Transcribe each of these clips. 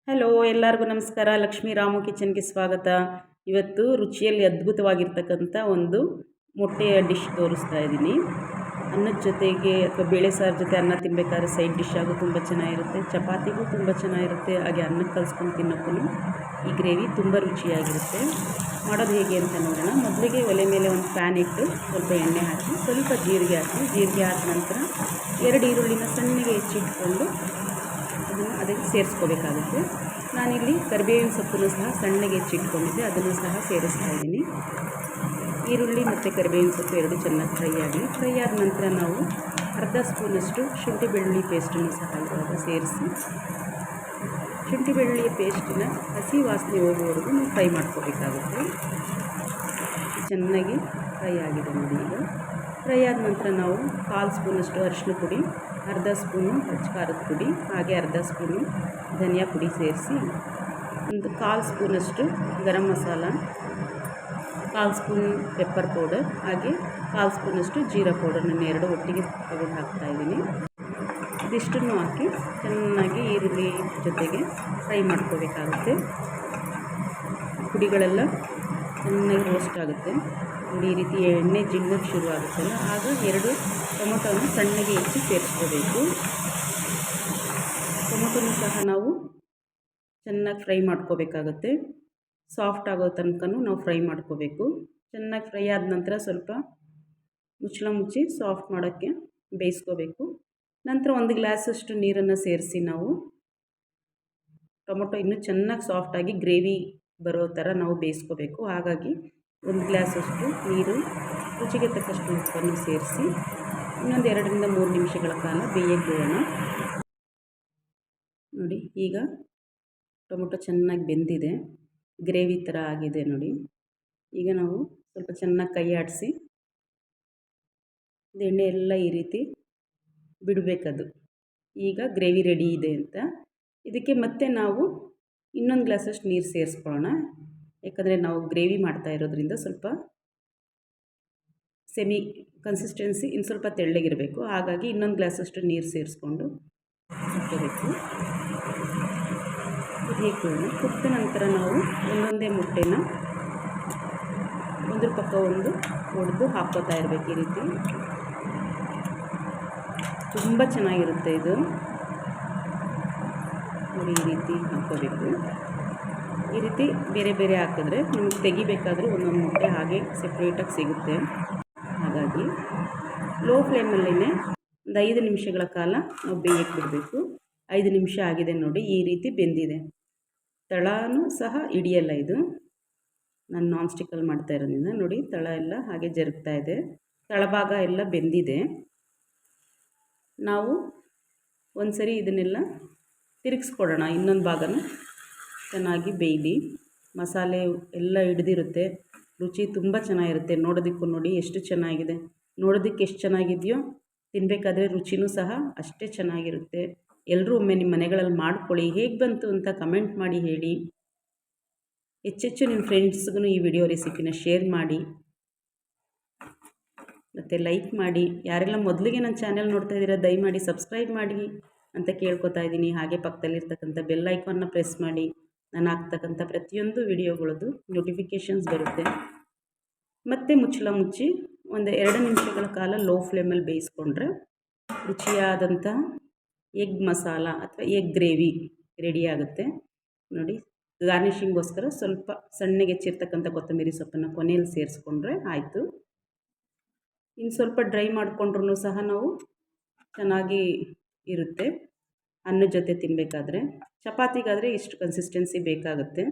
Hello, ಎಲ್ಲರಿಗೂ ನಮಸ್ಕಾರ. ಲಕ್ಷ್ಮೀ ರಾಮು ಕಿಚನ್ಗೆ ಸ್ವಾಗತ. ಇವತ್ತು ರುಚಿಯಲ್ಲಿ ಅದ್ಭುತವಾಗಿರ್ತಕ್ಕಂಥ ಒಂದು ಮೊಟ್ಟೆಯ ಡಿಶ್ ತೋರಿಸ್ತಾ ಇದ್ದೀನಿ. ಅನ್ನದ ಜೊತೆಗೆ ಅಥವಾ ಬೇಳೆ ಸಾರು ಜೊತೆ ಅನ್ನ ತಿನ್ನಬೇಕಾದ್ರೆ ಸೈಡ್ ಡಿಶ್ ಆಗು ತುಂಬ ಚೆನ್ನಾಗಿರುತ್ತೆ. ಚಪಾತಿಗೂ ತುಂಬ ಚೆನ್ನಾಗಿರುತ್ತೆ. ಹಾಗೆ ಅನ್ನಕ್ಕೆ ಕಲಿಸ್ಕೊಂಡು ತಿನ್ನೋಕ್ಕೂ ಈ ಗ್ರೇವಿ ತುಂಬ ರುಚಿಯಾಗಿರುತ್ತೆ. ಮಾಡೋದು ಹೇಗೆ ಅಂತ ನೋಡೋಣ. ಮೊದಲಿಗೆ ಒಲೆ ಮೇಲೆ ಒಂದು ಪ್ಯಾನ್ ಇಟ್ಟು ಸ್ವಲ್ಪ ಎಣ್ಣೆ ಹಾಕಿ ಸ್ವಲ್ಪ ಜೀರಿಗೆ ಹಾಕಿದ ನಂತರ 2 ಈರುಳ್ಳಿನ ಸಣ್ಣಗೆ ಹೆಚ್ಚಿಟ್ಕೊಂಡು ಅದಕ್ಕೆ ಸೇರಿಸ್ಕೋಬೇಕಾಗುತ್ತೆ. ನಾನಿಲ್ಲಿ ಕರಿಬೇವಿನ ಸೊಪ್ಪನ್ನು ಸಹ ಸಣ್ಣಗೆ ಹೆಚ್ಚಿಟ್ಕೊಂಡಿದ್ದೆ, ಅದನ್ನು ಸಹ ಸೇರಿಸ್ತಾ ಇದ್ದೀನಿ. ಈರುಳ್ಳಿ ಮತ್ತು ಕರಿಬೇವಿನ ಸೊಪ್ಪು ಎರಡು ಚೆನ್ನಾಗಿ ಫ್ರೈ ಆದ ನಂತರ ನಾವು ಅರ್ಧ ಸ್ಪೂನಷ್ಟು ಶುಂಠಿ ಬೆಳ್ಳುಳ್ಳಿ ಪೇಸ್ಟನ್ನು ಸಹ ಇವಾಗ ಸೇರಿಸಿ ಶುಂಠಿ ಬೆಳ್ಳುಳ್ಳಿ ಪೇಸ್ಟಿನ ಹಸಿ ವಾಸನೆ ಹೋಗುವವರೆಗೂ ನಾವು ಫ್ರೈ ಮಾಡ್ಕೋಬೇಕಾಗುತ್ತೆ. ಚೆನ್ನಾಗಿ ಫ್ರೈ ಆಗಿದೆ ನೋಡಿ. ಈಗ ಫ್ರೈ ಆದ ನಂತರ ನಾವು 1/4 ಸ್ಪೂನಷ್ಟು ಅರಿಶಿನ ಪುಡಿ, ಅರ್ಧ ಸ್ಪೂನು ಖಾರದ ಪುಡಿ, ಹಾಗೆ ಅರ್ಧ ಸ್ಪೂನು ಧನಿಯಾ ಪುಡಿ ಸೇರಿಸಿ ಒಂದು 1/4 ಸ್ಪೂನಷ್ಟು garam masala, 1/4 spoon pepper powder, ಹಾಗೆ 1/4 ಸ್ಪೂನಷ್ಟು ಜೀರಾ ಪೌಡರ್ನ ಎರಡು ಒಟ್ಟಿಗೆ ತಗೊಂಡು ಹಾಕ್ತಾಯಿದ್ದೀನಿ. ಇದಿಷ್ಟನ್ನು ಹಾಕಿ ಚೆನ್ನಾಗಿ ಈರುಳ್ಳಿ ಜೊತೆಗೆ ಫ್ರೈ ಮಾಡ್ಕೋಬೇಕಾಗುತ್ತೆ. ಪುಡಿಗಳೆಲ್ಲ ಚೆನ್ನಾಗಿ ರೋಸ್ಟ್ ಆಗುತ್ತೆ ನೋಡಿ. ಈ ರೀತಿ ಎಣ್ಣೆ ಜಿಣ್ಣಕ್ಕೆ ಶುರು ಆಗುತ್ತಲ್ಲ, ಆಗ 2 ಟೊಮೊಟೊನ ಸಣ್ಣಗೆ ಹೆಚ್ಚಿ ಸೇರಿಸ್ಕೋಬೇಕು. ಟೊಮೊಟೊನೂ ಸಹ ನಾವು ಚೆನ್ನಾಗಿ ಫ್ರೈ ಮಾಡ್ಕೋಬೇಕಾಗುತ್ತೆ. ಸಾಫ್ಟ್ ಆಗೋ ತನಕನೂ ನಾವು ಫ್ರೈ ಮಾಡ್ಕೋಬೇಕು. ಚೆನ್ನಾಗಿ ಫ್ರೈ ಆದ ನಂತರ ಸ್ವಲ್ಪ ಮುಚ್ಚಿ ಸಾಫ್ಟ್ ಮಾಡೋಕ್ಕೆ ಬೇಯಿಸ್ಕೋಬೇಕು. ನಂತರ 1 ಗ್ಲಾಸಷ್ಟು ನೀರನ್ನು ಸೇರಿಸಿ ನಾವು ಟೊಮೊಟೊ ಇನ್ನೂ ಚೆನ್ನಾಗಿ ಸಾಫ್ಟಾಗಿ ಗ್ರೇವಿ ಬರೋ ಥರ ನಾವು ಬೇಯಿಸ್ಕೋಬೇಕು. ಹಾಗಾಗಿ 1 ಗ್ಲಾಸಷ್ಟು ನೀರು, ರುಚಿಗೆ ತಕ್ಕಷ್ಟು ಉಪ್ಪನ್ನು ಸೇರಿಸಿ ಇನ್ನೊಂದು 2ರಿಂದ 3 ನಿಮಿಷಗಳ ಕಾಲ ಬೇಯಕ್ಕೆ ಬಿಡೋಣ. ನೋಡಿ, ಈಗ ಟೊಮೊಟೊ ಚೆನ್ನಾಗಿ ಬೆಂದಿದೆ, ಗ್ರೇವಿ ಥರ ಆಗಿದೆ ನೋಡಿ. ಈಗ ನಾವು ಸ್ವಲ್ಪ ಚೆನ್ನಾಗಿ ಕೈ ಆಡಿಸಿ ಎಣ್ಣೆ ಎಲ್ಲ ಈ ರೀತಿ ಬಿಡಬೇಕದು. ಈಗ ಗ್ರೇವಿ ರೆಡಿ ಇದೆ ಅಂತ. ಇದಕ್ಕೆ ಮತ್ತೆ ನಾವು ಇನ್ನೊಂದು ಗ್ಲಾಸಷ್ಟು ನೀರು ಸೇರಿಸ್ಕೊಳ್ಳೋಣ. ಯಾಕಂದರೆ ನಾವು ಗ್ರೇವಿ ಮಾಡ್ತಾ ಇರೋದ್ರಿಂದ ಸ್ವಲ್ಪ ಸೆಮಿ ಕನ್ಸಿಸ್ಟೆನ್ಸಿ ಇನ್ನು ಸ್ವಲ್ಪ ತೆಳ್ಳಗಿರಬೇಕು. ಹಾಗಾಗಿ ಇನ್ನೊಂದು ಗ್ಲಾಸಷ್ಟು ನೀರು ಸೇರಿಸ್ಕೊಂಡು ಹಾಕೋಬೇಕು. ಕುಟ್ಟ ನಂತರ ನಾವು ಒಂದೊಂದೇ ಮೊಟ್ಟೆನ ಒಂದ್ರ ಪಕ್ಕ ಒಂದು ಒಡೆದು ಹಾಕ್ಕೋತಾ ಇರಬೇಕು. ಈ ರೀತಿ ತುಂಬ ಚೆನ್ನಾಗಿರುತ್ತೆ ಇದು ನೋಡಿ. ಈ ರೀತಿ ಹಾಕ್ಕೋಬೇಕು. ಈ ರೀತಿ ಬೇರೆ ಬೇರೆ ಹಾಕಿದ್ರೆ ನಿಮಗೆ ತೆಗಿಬೇಕಾದ್ರೂ ಒಂದೊಂದು ಮೊಟ್ಟೆ ಹಾಗೆ ಸೆಪ್ರೇಟಾಗಿ ಸಿಗುತ್ತೆ. ಹಾಗಾಗಿ ಲೋ ಫ್ಲೇಮಲ್ಲೇ ಒಂದು 5 ನಿಮಿಷಗಳ ಕಾಲ ನಾವು ಬೇಯಕ್ಕೆ ಬಿಡಬೇಕು. 5 ನಿಮಿಷ ಆಗಿದೆ ನೋಡಿ, ಈ ರೀತಿ ಬೆಂದಿದೆ. ತಳನೂ ಸಹ ಹಿಡಿಯಲ್ಲ ಇದು. ನಾನು ನಾನ್ ಸ್ಟಿಕ್ಕಲ್ಲಿ ಮಾಡ್ತಾ ಇರೋದ್ರಿಂದ ನೋಡಿ, ತಳ ಎಲ್ಲ ಹಾಗೆ ಜರುಗ್ತಾ ಇದೆ. ತಳಭಾಗ ಎಲ್ಲ ಬೆಂದಿದೆ. ನಾವು ಒಂದು ಸರಿ ಇದನ್ನೆಲ್ಲ ತಿರುಗಿಸ್ಕೊಡೋಣ. ಇನ್ನೊಂದು ಭಾಗನೂ ಚೆನ್ನಾಗಿ ಬೇಯಲಿ. ಮಸಾಲೆ ಎಲ್ಲ ಹಿಡಿದಿರುತ್ತೆ. ರುಚಿ ತುಂಬ ಚೆನ್ನಾಗಿರುತ್ತೆ. ನೋಡೋದಕ್ಕೂ ನೋಡಿ ಎಷ್ಟು ಚೆನ್ನಾಗಿದೆ. ನೋಡೋದಕ್ಕೆ ಎಷ್ಟು ಚೆನ್ನಾಗಿದೆಯೋ ತಿನ್ನಬೇಕಾದ್ರೆ ರುಚಿನೂ ಸಹ ಅಷ್ಟೇ ಚೆನ್ನಾಗಿರುತ್ತೆ. ಎಲ್ಲರೂ ಒಮ್ಮೆ ನಿಮ್ಮ ಮನೆಗಳಲ್ಲಿ ಮಾಡ್ಕೊಳ್ಳಿ. ಹೇಗೆ ಬಂತು ಅಂತ ಕಮೆಂಟ್ ಮಾಡಿ ಹೇಳಿ. ಹೆಚ್ಚೆಚ್ಚು ನಿಮ್ಮ ಫ್ರೆಂಡ್ಸ್ಗೂ ಈ ವಿಡಿಯೋ ರೆಸಿಪಿನ ಶೇರ್ ಮಾಡಿ ಮತ್ತು ಲೈಕ್ ಮಾಡಿ. ಯಾರೆಲ್ಲ ಮೊದಲಿಗೆ ನನ್ನ ಚಾನೆಲ್ ನೋಡ್ತಾ ಇದ್ದೀರಾ ದಯಮಾಡಿ ಸಬ್ಸ್ಕ್ರೈಬ್ ಮಾಡಿ ಅಂತ ಕೇಳ್ಕೊತಾ ಇದ್ದೀನಿ. ಹಾಗೆ ಪಕ್ಕದಲ್ಲಿರ್ತಕ್ಕಂಥ ಬೆಲ್ ಐಕಾನ್ನ ಪ್ರೆಸ್ ಮಾಡಿ. ನಾನು ಹಾಕ್ತಕ್ಕಂಥ ಪ್ರತಿಯೊಂದು ವಿಡಿಯೋಗಳದ್ದು ನೋಟಿಫಿಕೇಷನ್ಸ್ ಬರುತ್ತೆ. ಮತ್ತು ಮುಚ್ಚಿ ಒಂದು 2 ನಿಮಿಷಗಳ ಕಾಲ ಲೋ ಫ್ಲೇಮಲ್ಲಿ ಬೇಯಿಸ್ಕೊಂಡ್ರೆ ರುಚಿಯಾದಂಥ ಎಗ್ ಮಸಾಲ ಅಥವಾ ಎಗ್ ಗ್ರೇವಿ ರೆಡಿ ಆಗುತ್ತೆ ನೋಡಿ. ಗಾರ್ನಿಷಿಂಗೋಸ್ಕರ ಸ್ವಲ್ಪ ಸಣ್ಣಗೆ ಹೆಚ್ಚಿರ್ತಕ್ಕಂಥ ಕೊತ್ತಂಬರಿ ಸೊಪ್ಪನ್ನು ಕೊನೆಯಲ್ಲಿ ಸೇರಿಸ್ಕೊಂಡ್ರೆ ಆಯಿತು. ಇನ್ನು ಸ್ವಲ್ಪ ಡ್ರೈ ಮಾಡಿಕೊಂಡ್ರೂ ಸಹ ನಾವು ಚೆನ್ನಾಗಿ ಇರುತ್ತೆ ಅನ್ನದ ಜೊತೆ ತಿನ್ನಬೇಕಾದ್ರೆ. ಚಪಾತಿಗಾದರೆ ಇಷ್ಟು ಕನ್ಸಿಸ್ಟೆನ್ಸಿ ಬೇಕಾಗುತ್ತೆ.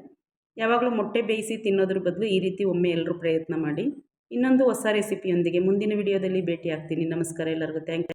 ಯಾವಾಗಲೂ ಮೊಟ್ಟೆ ಬೇಯಿಸಿ ತಿನ್ನೋದ್ರ ಬದಲು ಈ ರೀತಿ ಒಮ್ಮೆ ಎಲ್ಲರೂ ಪ್ರಯತ್ನ ಮಾಡಿ. ಇನ್ನೊಂದು ಹೊಸ ರೆಸಿಪಿಯೊಂದಿಗೆ ಮುಂದಿನ ವಿಡಿಯೋದಲ್ಲಿ ಭೇಟಿ ಆಗ್ತೀನಿ. ನಮಸ್ಕಾರ ಎಲ್ಲರಿಗೂ. Thank you.